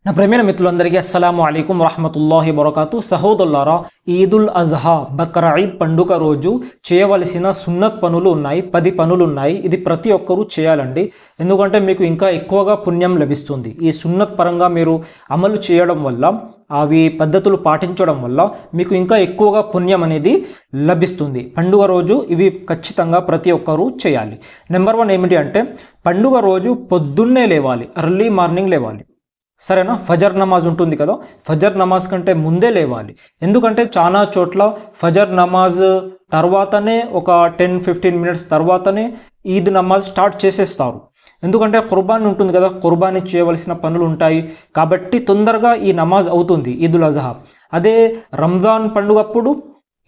నా ప్రేమైన మిత్రులందరికీ అస్సలాము అలైకుం వరహమతుల్లాహి వబరకాతు. సహోదరులారా, ఈదుల్ అజ్హా బక్రీద్ పండుగ రోజు చేయవలసిన సున్నత్ పనులు ఉన్నాయి. 10 పనులు ఉన్నాయి. ఇది ప్రతి ఒక్కరూ చేయాలండి. ఎందుకంటే మీకు ఇంకా ఎక్కువగా పుణ్యం లభిస్తుంది. ఈ సున్నత్ పరంగా మీరు అమలు చేయడం వల్ల, అవి పద్ధతులు పాటించడం వల్ల మీకు ఇంకా ఎక్కువగా పుణ్యం అనేది లభిస్తుంది. పండుగ రోజు ఇవి ఖచ్చితంగా ప్రతి ఒక్కరూ చేయాలి. నెంబర్ 1 ఏమిటి అంటే, పండుగ రోజు పొద్దున్నే లేవాలి, ఎర్లీ మార్నింగ్ లేవాలి. సరేనా? ఫజర్ నమాజ్ ఉంటుంది కదా, ఫజర్ నమాజ్ కంటే ముందే లేవాలి. ఎందుకంటే చాలా చోట్ల ఫజర్ నమాజ్ తర్వాతనే ఒక 10-15 మినిట్స్ తర్వాతనే ఈద్ నమాజ్ స్టార్ట్ చేసేస్తారు. ఎందుకంటే కుర్బానీ ఉంటుంది కదా, కుర్బానీ చేయవలసిన పనులు ఉంటాయి కాబట్టి తొందరగా ఈ నమాజ్ అవుతుంది ఈదుల్ అజ్హా. అదే రంజాన్ పండుగప్పుడు,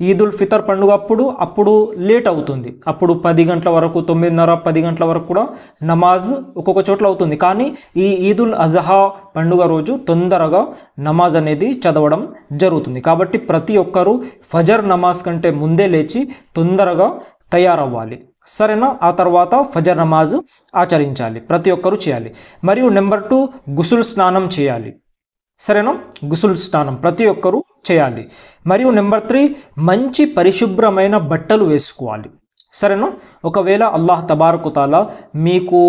ఈదుల్ ఫితర్ పండుగ అప్పుడు లేట్ అవుతుంది. అప్పుడు 10 గంటల వరకు, 9:30-10 గంటల వరకు కూడా నమాజ్ ఒక్కొక్క చోట్ల అవుతుంది. కానీ ఈ ఈదుల్ అజ్హా పండుగ రోజు తొందరగా నమాజ్ అనేది చదవడం జరుగుతుంది. కాబట్టి ప్రతి ఒక్కరూ ఫజర్ నమాజ్ కంటే ముందే లేచి తొందరగా తయారవ్వాలి. సరేనా? ఆ తర్వాత ఫజర్ నమాజ్ ఆచరించాలి, ప్రతి ఒక్కరూ చేయాలి. మరియు నెంబర్ 2, గుసుల్ స్నానం చేయాలి. సరేనా? గుసుల్ స్నానం ప్రతి ఒక్కరూ చేయాలి. మరియు నెంబర్ 3, మంచి పరిశుభ్రమైన బట్టలు వేసుకోవాలి. సరేనా? ఒకవేళ అల్లాహ్ తబారక్ తాలా మీకు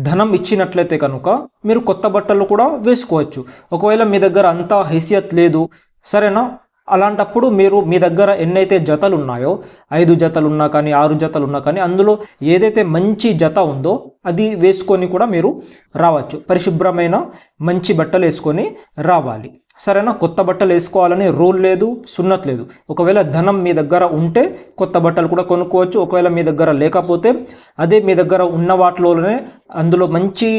ధనం ఇచ్చినట్లయితే కనుక మీరు కొత్త బట్టలు కూడా వేసుకోవచ్చు. ఒకవేళ మీ దగ్గర అంత హైసియత్ లేదు, సరేనా, అలాంటప్పుడు మీరు మీ దగ్గర ఎన్నైతే జతలు ఉన్నాయో, 5 జతలు ఉన్నా కానీ 6 జతలు ఉన్నా కానీ అందులో ఏదైతే మంచి జత ఉందో అది వేసుకొని కూడా మీరు రావచ్చు. పరిశుభ్రమైన మంచి బట్టలు వేసుకొని రావాలి. సరేనా? కొత్త బట్టలు వేసుకోవాలని రూల్ లేదు, సున్నత్ లేదు. ఒకవేళ ధనం మీ దగ్గర ఉంటే కొత్త బట్టలు కూడా కొనుక్కోవచ్చు. ఒకవేళ మీ దగ్గర లేకపోతే అదే మీ దగ్గర ఉన్న వాటిలోనే అందులో మంచి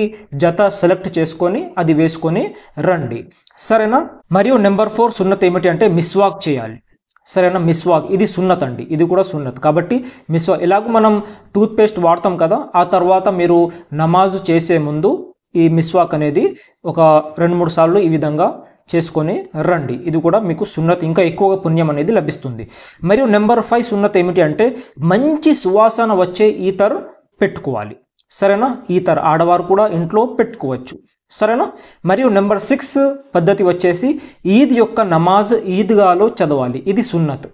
జత సెలెక్ట్ చేసుకొని అది వేసుకొని రండి. సరేనా? మరియు నెంబర్ 4 సున్నత్ ఏమిటి అంటే, మిస్వాక్ చేయాలి. సరేనా? మిస్వాక్ ఇది సున్నత్ అండి, ఇది కూడా సున్నత్. కాబట్టి మిస్వాక్, ఎలాగో మనం టూత్ పేస్ట్ వాడతాం కదా, ఆ తర్వాత మీరు నమాజు చేసే ముందు ఈ మిస్వాక్ అనేది ఒక 2-3 సార్లు ఈ విధంగా చేసుకొని రండి. ఇది కూడా మీకు సున్నత్, ఇంకా ఎక్కువగా పుణ్యం అనేది లభిస్తుంది. మరియు నెంబర్ 5 సున్నత్ ఏమిటి అంటే, మంచి సువాసన వచ్చే ఈతర్ పెట్టుకోవాలి. సరేనా? ఈతర్ ఆడవారు కూడా ఇంట్లో పెట్టుకోవచ్చు. సరేనా? మరియు నెంబర్ 6 పద్ధతి వచ్చేసి, ఈద్ యొక్క నమాజ్ ఈద్గాలో చదవాలి. ఇది సున్నత్.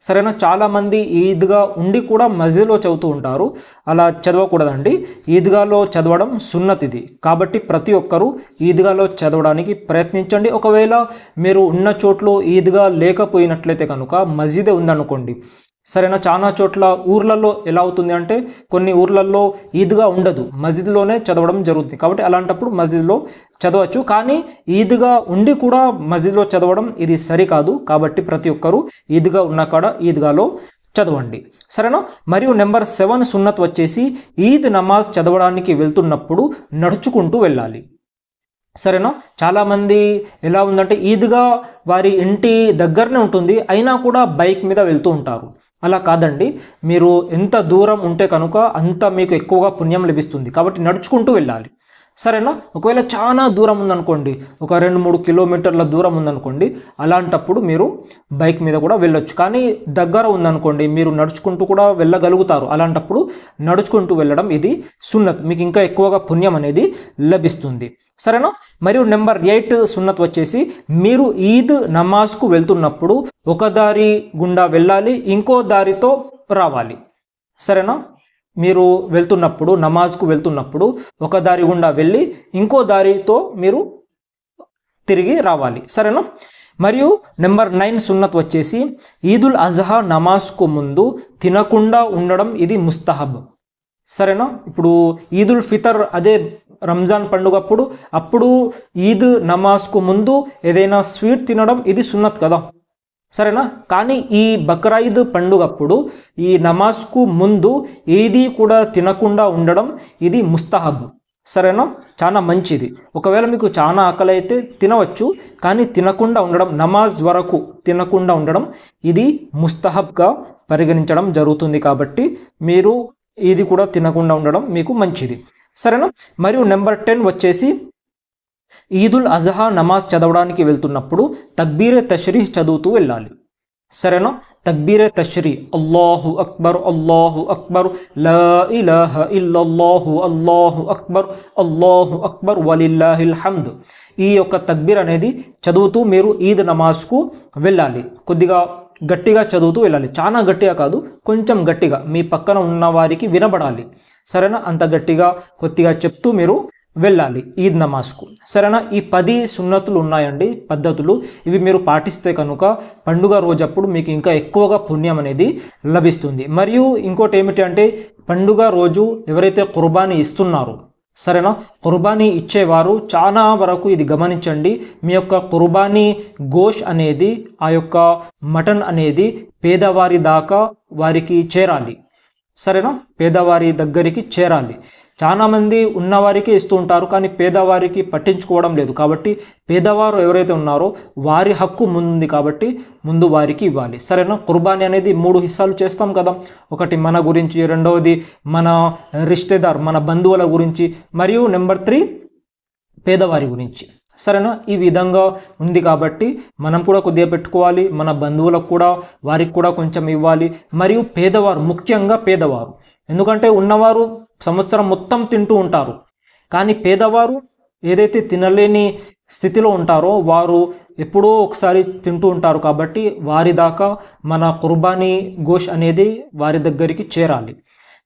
సరేనా? చాలామంది ఈద్గా ఉండి కూడా మస్జిద్లో చదువుతూ ఉంటారు. అలా చదవకూడదండి. ఈద్గాలో చదవడం సున్నత్ ఇది. కాబట్టి ప్రతి ఒక్కరూ ఈద్గాలో చదవడానికి ప్రయత్నించండి. ఒకవేళ మీరు ఉన్న చోట్లో ఈద్గా లేకపోయినట్లయితే కనుక మస్జిదే ఉందనుకోండి. సరేనా? చాలా చోట్ల ఊర్లలో ఎలా అవుతుంది అంటే, కొన్ని ఊర్లలో ఈద్గా ఉండదు, మస్జిద్లోనే చదవడం జరుగుతుంది. కాబట్టి అలాంటప్పుడు మస్జిద్లో చదవచ్చు. కానీ ఈద్గా ఉండి కూడా మస్జిద్లో చదవడం ఇది సరికాదు. కాబట్టి ప్రతి ఒక్కరూ ఈద్గా ఉన్న కాడ ఈద్గాలో చదవండి. సరేనా? మరియు నెంబర్ 7 సున్నత్ వచ్చేసి, ఈద్ నమాజ్ చదవడానికి వెళ్తున్నప్పుడు నడుచుకుంటూ వెళ్ళాలి. సరేనా? చాలామంది ఎలా ఉందంటే, ఈద్గా వారి ఇంటి దగ్గరనే ఉంటుంది, అయినా కూడా బైక్ మీద వెళ్తూ ఉంటారు. అలా కాదండి. మీరు ఎంత దూరం ఉంటే కనుక అంత మీకు ఎక్కువగా పుణ్యం లభిస్తుంది. కాబట్టి నడుచుకుంటూ వెళ్ళాలి. సరేనా? ఒకవేళ చాలా దూరం ఉందనుకోండి, ఒక 2-3 కిలోమీటర్ల దూరం ఉందనుకోండి, అలాంటప్పుడు మీరు బైక్ మీద కూడా వెళ్ళొచ్చు. కానీ దగ్గర ఉందనుకోండి, మీరు నడుచుకుంటూ కూడా వెళ్ళగలుగుతారు. అలాంటప్పుడు నడుచుకుంటూ వెళ్ళడం ఇది సున్నత్, మీకు ఇంకా ఎక్కువగా పుణ్యం అనేది లభిస్తుంది. సరేనా? మరియు నెంబర్ 8 సున్నత్ వచ్చేసి, మీరు ఈద్ నమాజ్కు వెళ్తున్నప్పుడు ఒక దారి గుండా వెళ్ళాలి, ఇంకో దారితో రావాలి. సరేనా? మీరు వెళ్తున్నప్పుడు, నమాజ్కు వెళ్తున్నప్పుడు ఒక దారి గుండా వెళ్ళి ఇంకో దారితో మీరు తిరిగి రావాలి. సరేనా? మరియు నెంబర్ 9 సున్నత్ వచ్చేసి, ఈదుల్ అజ్హా నమాజ్కు ముందు తినకుండా ఉండడం ఇది ముస్తహబ్. సరేనా? ఇప్పుడు ఈదుల్ ఫితర్, అదే రంజాన్ పండుగప్పుడు అప్పుడు ఈద్ నమాజ్కు ముందు ఏదైనా స్వీట్ తినడం ఇది సున్నత్ కదా. సరేనా? కానీ ఈ బక్రీద్ పండుగప్పుడు ఈ నమాజ్కు ముందు ఏది కూడా తినకుండా ఉండడం ఇది ముస్తహబ్. సరేనా? చాలా మంచిది. ఒకవేళ మీకు చాలా ఆకలి అయితే తినవచ్చు, కానీ తినకుండా ఉండడం, నమాజ్ వరకు తినకుండా ఉండడం ఇది ముస్తహబ్గా పరిగణించడం జరుగుతుంది. కాబట్టి మీరు ఇది కూడా తినకుండా ఉండడం మీకు మంచిది. సరేనా? మరియు నెంబర్ 10 వచ్చేసి, ఈదుల్ అజ్హా నమాజ్ చదవడానికి వెళ్తున్నప్పుడు తక్బీరే తష్రీహ్ చదువుతూ వెళ్ళాలి. సరేనా? తక్బీరే తష్రీహ్, అల్లాహు అక్బర్ అల్లాహు అక్బర్ లా ఇలాహ ఇల్లల్లాహు అల్లాహు అక్బర్ వలిల్లాహిల్ హమ్ద్. ఈ యొక్క తక్బీర్ అనేది చదువుతూ మీరు ఈద్ నమాజ్కు వెళ్ళాలి. కొద్దిగా గట్టిగా చదువుతూ వెళ్ళాలి, చాలా గట్టిగా కాదు, కొంచెం గట్టిగా మీ పక్కన ఉన్న వారికి వినబడాలి, సరేనా? అంత గట్టిగా కొద్దిగా చెప్తూ మీరు వెళ్ళాలి ఈద్ నమాజ్కు, సరేనా? ఈ 10 సున్నతులు ఉన్నాయండి, పద్ధతులు. ఇవి మీరు పాటిస్తే కనుక పండుగ రోజప్పుడు మీకు ఇంకా ఎక్కువగా పుణ్యం అనేది లభిస్తుంది. మరియు ఇంకోటి ఏమిటి అంటే, పండుగ రోజు ఎవరైతే కుర్బానీ ఇస్తున్నారో, సరేనా, కుర్బానీ ఇచ్చేవారు చాలా వరకు ఇది గమనించండి, మీ యొక్క కుర్బానీ గోష్ అనేది, ఆ యొక్క మటన్ అనేది పేదవారి దాకా వారికి చేరాలి, సరేనా? పేదవారి దగ్గరికి చేరాలి. చాలామంది ఉన్నవారికి ఇస్తూ ఉంటారు, కానీ పేదవారికి పట్టించుకోవడం లేదు. కాబట్టి పేదవారు ఎవరైతే ఉన్నారో వారి హక్కు ముందుంది, కాబట్టి ముందు వారికి ఇవ్వాలి, సరేనా? కుర్బానీ అనేది 3 హిస్సాలు చేస్తాం కదా, ఒకటి మన గురించి, రెండవది మన రిష్తేదార్ మన బంధువుల గురించి, మరియు నెంబర్ 3 పేదవారి గురించి, సరేనా? ఈ విధంగా ఉంది కాబట్టి మనం కూడా కొద్దిగా పెట్టుకోవాలి, మన బంధువులకు కూడా వారికి కూడా కొంచెం ఇవ్వాలి. మరియు పేదవారు, ముఖ్యంగా పేదవారు, ఎందుకంటే ఉన్నవారు సంవత్సరం మొత్తం తింటూ ఉంటారు, కానీ పేదవారు ఏదైతే తినలేని స్థితిలో ఉంటారో వారు ఎప్పుడో ఒకసారి తింటూ ఉంటారు. కాబట్టి వారి దాకా మన కుర్బానీ గోష్ అనేది వారి దగ్గరికి చేరాలి,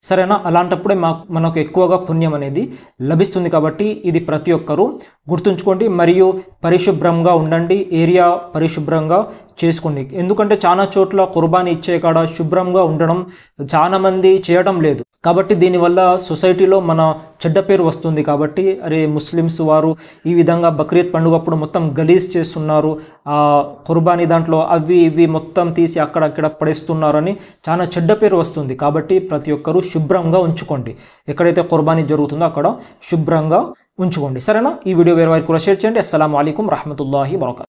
సరేనా? అలాంటప్పుడే మనకు ఎక్కువగా పుణ్యం అనేది లభిస్తుంది. కాబట్టి ఇది ప్రతి ఒక్కరూ గుర్తుంచుకోండి. మరియు పరిశుభ్రంగా ఉండండి, ఏరియా పరిశుభ్రంగా చేసుకోండి. ఎందుకంటే చాలా చోట్ల కుర్బానీ ఇచ్చే కాడ శుభ్రంగా ఉండడం చాలామంది చేయడం లేదు. కాబట్టి దీనివల్ల సొసైటీలో మన చెడ్డ పేరు వస్తుంది. కాబట్టి అరే ముస్లిమ్స్ వారు ఈ విధంగా బక్రీద్ పండుగప్పుడు మొత్తం గలీజ్ చేస్తున్నారు, ఆ కుర్బానీ దాంట్లో అవి ఇవి మొత్తం తీసి అక్కడక్కడ పడేస్తున్నారని చాలా చెడ్డ పేరు వస్తుంది. కాబట్టి ప్రతి ఒక్కరూ శుభ్రంగా ఉంచుకోండి, ఎక్కడైతే కుర్బానీ జరుగుతుందో అక్కడ శుభ్రంగా ఉంచుకోండి, సరేనా? ఈ వీడియో వేరే వారికి కూడా షేర్ చేయండి. అస్సలాము అలైకుం రహమతుల్లాహి వబరకాతుహు.